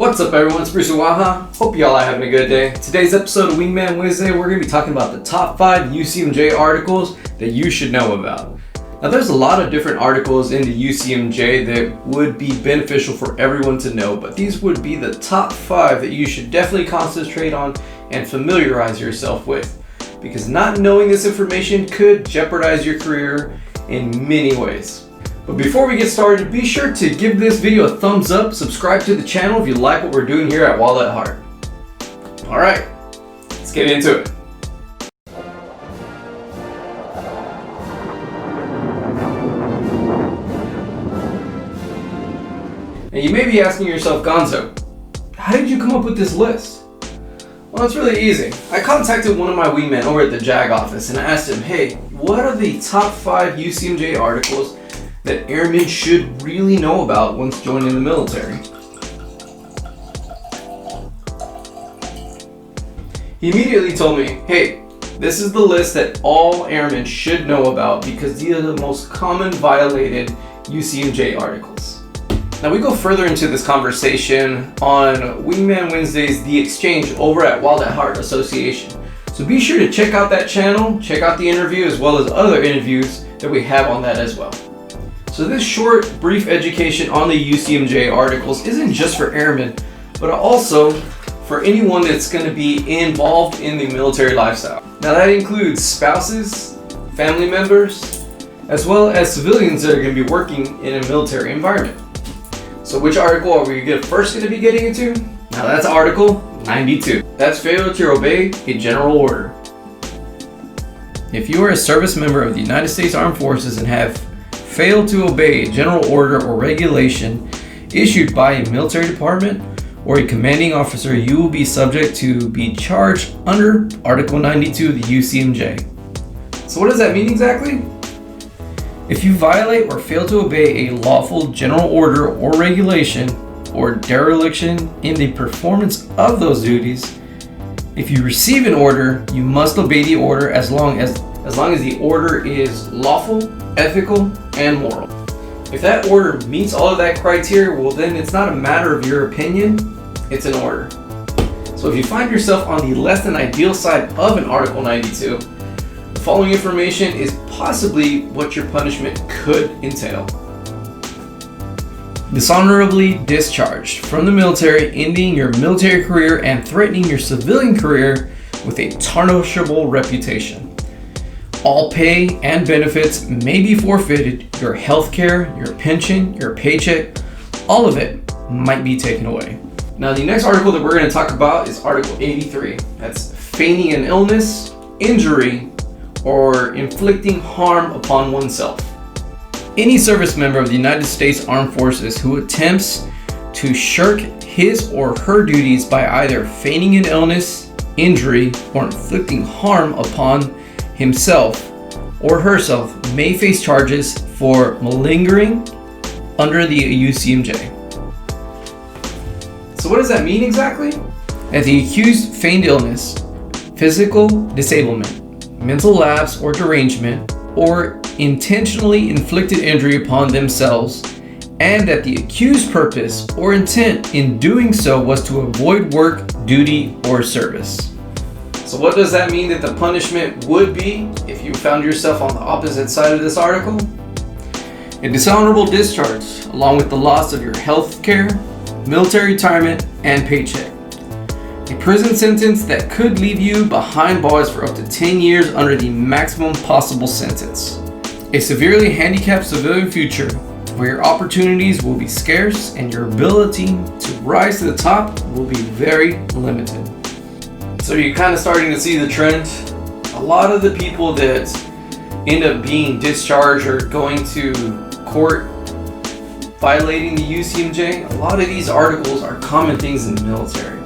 What's up everyone, it's Bruce Waha. Hope y'all are having a good day. Today's episode of Wingman Wednesday, we're going to be talking about the top 5 UCMJ articles that you should know about. Now there's a lot of different articles in the UCMJ that would be beneficial for everyone to know, but these would be the top 5 that you should definitely concentrate on and familiarize yourself with, because not knowing this information could jeopardize your career in many ways. But before we get started, be sure to give this video a thumbs up, subscribe to the channel if you like what we're doing here at Wallet Heart. Alright, let's get into it. And you may be asking yourself, Gonzo, how did you come up with this list? Well, it's really easy. I contacted one of my wingmen over at the JAG office and I asked him, hey, what are the top 5 UCMJ articles that airmen should really know about once joining the military? He immediately told me, hey, this is the list that all airmen should know about because these are the most common violated UCMJ articles. Now we go further into this conversation on Wingman Wednesday's The XChange over at Wallet Heart Association. So be sure to check out that channel, check out the interview as well as other interviews that we have on that as well. So this short, brief education on the UCMJ articles isn't just for airmen, but also for anyone that's going to be involved in the military lifestyle. Now that includes spouses, family members, as well as civilians that are going to be working in a military environment. So which article are we first going to be getting into? Now that's Article 92. That's failure to obey a general order. If you are a service member of the United States Armed Forces and have failed to obey a general order or regulation issued by a military department or a commanding officer, you will be subject to be charged under Article 92 of the UCMJ. So what does that mean exactly? If you violate or fail to obey a lawful general order or regulation or dereliction in the performance of those duties, if you receive an order, you must obey the order as long as the order is lawful, ethical, and moral. If that order meets all of that criteria, well then it's not a matter of your opinion, it's an order. So if you find yourself on the less than ideal side of an Article 92, the following information is possibly what your punishment could entail. Dishonorably discharged from the military, ending your military career and threatening your civilian career with a tarnishable reputation. All pay and benefits may be forfeited. Your health care, your pension, your paycheck, all of it might be taken away. Now the next article that we're going to talk about is Article 83. That's feigning an illness, injury, or inflicting harm upon oneself. Any service member of the United States Armed Forces who attempts to shirk his or her duties by either feigning an illness, injury, or inflicting harm upon himself or herself may face charges for malingering under the UCMJ. So what does that mean exactly? That the accused feigned illness, physical disablement, mental lapse or derangement, or intentionally inflicted injury upon themselves, and that the accused's purpose or intent in doing so was to avoid work, duty, or service. So what does that mean that the punishment would be if you found yourself on the opposite side of this article? A dishonorable discharge, along with the loss of your health care, military retirement, and paycheck. A prison sentence that could leave you behind bars for up to 10 years under the maximum possible sentence. A severely handicapped civilian future where your opportunities will be scarce and your ability to rise to the top will be very limited. So you're kind of starting to see the trend. A lot of the people that end up being discharged or going to court violating the UCMJ, a lot of these articles are common things in the military.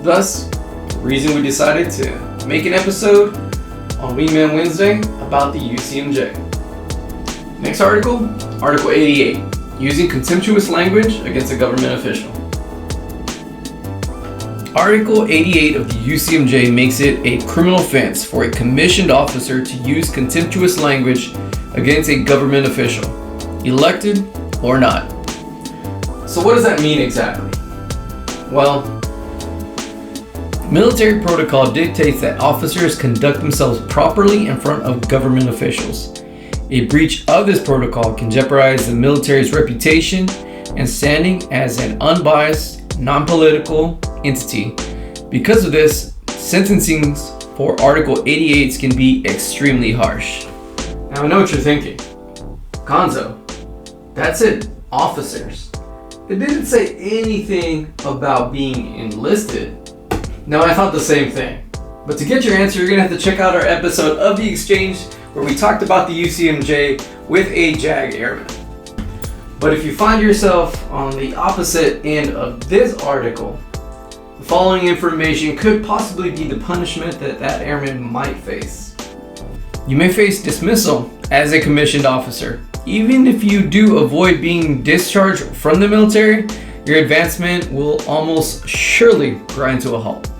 Thus, the reason we decided to make an episode on Wingman Wednesday about the UCMJ. Next article, Article 88, using contemptuous language against a government official. Article 88 of the UCMJ makes it a criminal offense for a commissioned officer to use contemptuous language against a government official, elected or not. So what does that mean exactly? Well, military protocol dictates that officers conduct themselves properly in front of government officials. A breach of this protocol can jeopardize the military's reputation and standing as an unbiased, non-political entity. Because of this, sentencing for Article 88s can be extremely harsh. Now I know what you're thinking. Gonzo, that's it, officers. It didn't say anything about being enlisted. No, I thought the same thing. But to get your answer, you're gonna have to check out our episode of The Exchange where we talked about the UCMJ with a JAG Airman. But if you find yourself on the opposite end of this article, the following information could possibly be the punishment that airman might face. You may face dismissal as a commissioned officer. Even if you do avoid being discharged from the military, your advancement will almost surely grind to a halt.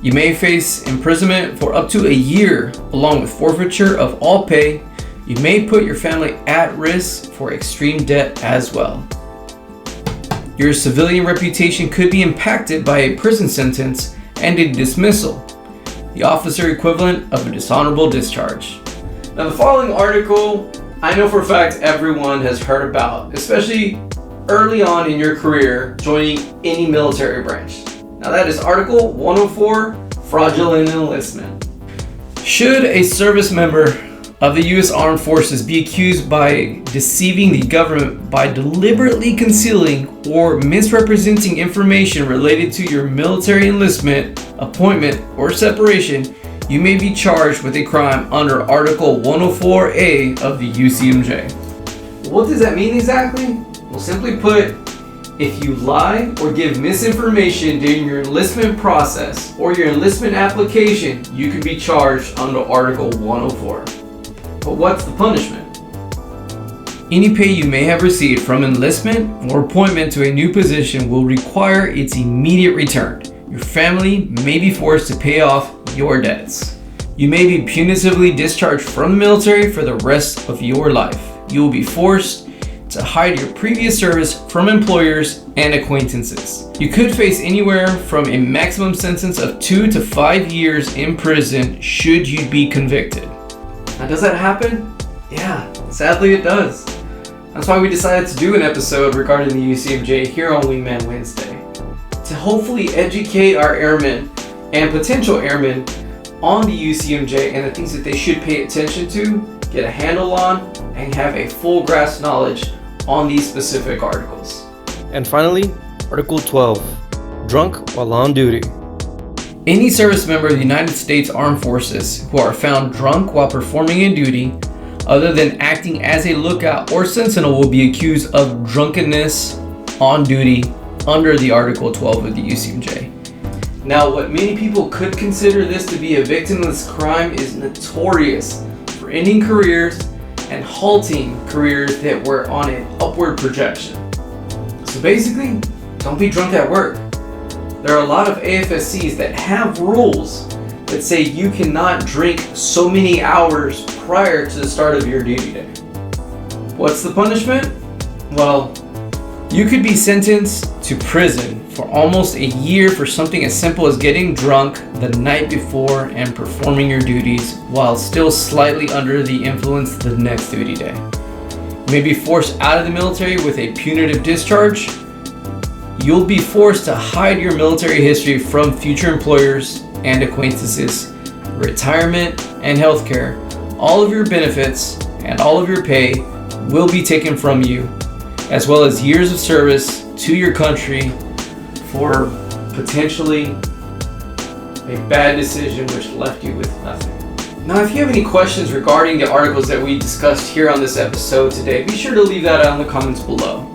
You may face imprisonment for up to a year, along with forfeiture of all pay. You may put your family at risk for extreme debt as well. Your civilian reputation could be impacted by a prison sentence and a dismissal, the officer equivalent of a dishonorable discharge. Now, the following article, I know for a fact everyone has heard about, especially early on in your career joining any military branch. Now that is Article 104, Fraudulent Enlistment. Should a service member of the U.S. Armed Forces be accused by deceiving the government by deliberately concealing or misrepresenting information related to your military enlistment, appointment, or separation, you may be charged with a crime under Article 104A of the UCMJ. What does that mean exactly? Well, simply put, if you lie or give misinformation during your enlistment process or your enlistment application, you could be charged under Article 104. But what's the punishment? Any pay you may have received from enlistment or appointment to a new position will require its immediate return. Your family may be forced to pay off your debts. You may be punitively discharged from the military for the rest of your life. You will be forced to hide your previous service from employers and acquaintances. You could face anywhere from a maximum sentence of 2 to 5 years in prison should you be convicted. Now, does that happen? Yeah, sadly it does. That's why we decided to do an episode regarding the UCMJ here on Wingman Wednesday, to hopefully educate our airmen and potential airmen on the UCMJ and the things that they should pay attention to, get a handle on, and have a full grasp knowledge on these specific articles. And finally, Article 12, Drunk while on duty. Any service member of the United States Armed Forces who are found drunk while performing a duty other than acting as a lookout or sentinel will be accused of drunkenness on duty under the Article 12 of the UCMJ. Now, what many people could consider this to be a victimless crime is notorious for ending careers and halting careers that were on an upward projection. So basically, don't be drunk at work. There are a lot of AFSCs that have rules that say you cannot drink so many hours prior to the start of your duty day. What's the punishment? Well, you could be sentenced to prison for almost a year for something as simple as getting drunk the night before and performing your duties while still slightly under the influence the next duty day. You may be forced out of the military with a punitive discharge. You'll be forced to hide your military history from future employers and acquaintances, retirement and healthcare. All of your benefits and all of your pay will be taken from you, as well as years of service to your country for potentially a bad decision which left you with nothing. Now, if you have any questions regarding the articles that we discussed here on this episode today, be sure to leave that out in the comments below.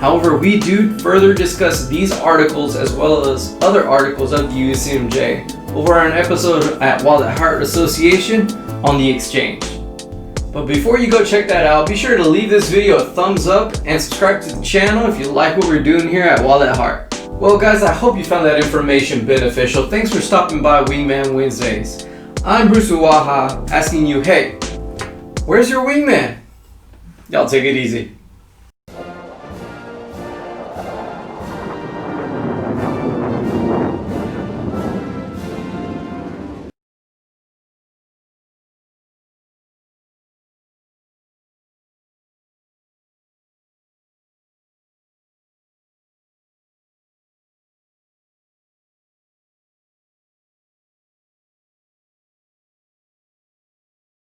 However, we do further discuss these articles as well as other articles of the UCMJ over an episode at Wallet Heart Association on The Exchange. But before you go check that out, be sure to leave this video a thumbs up and subscribe to the channel if you like what we're doing here at Wallet Heart. Well guys, I hope you found that information beneficial. Thanks for stopping by Wingman Wednesdays. I'm Bruce Uwaha asking you, hey, where's your wingman? Y'all take it easy.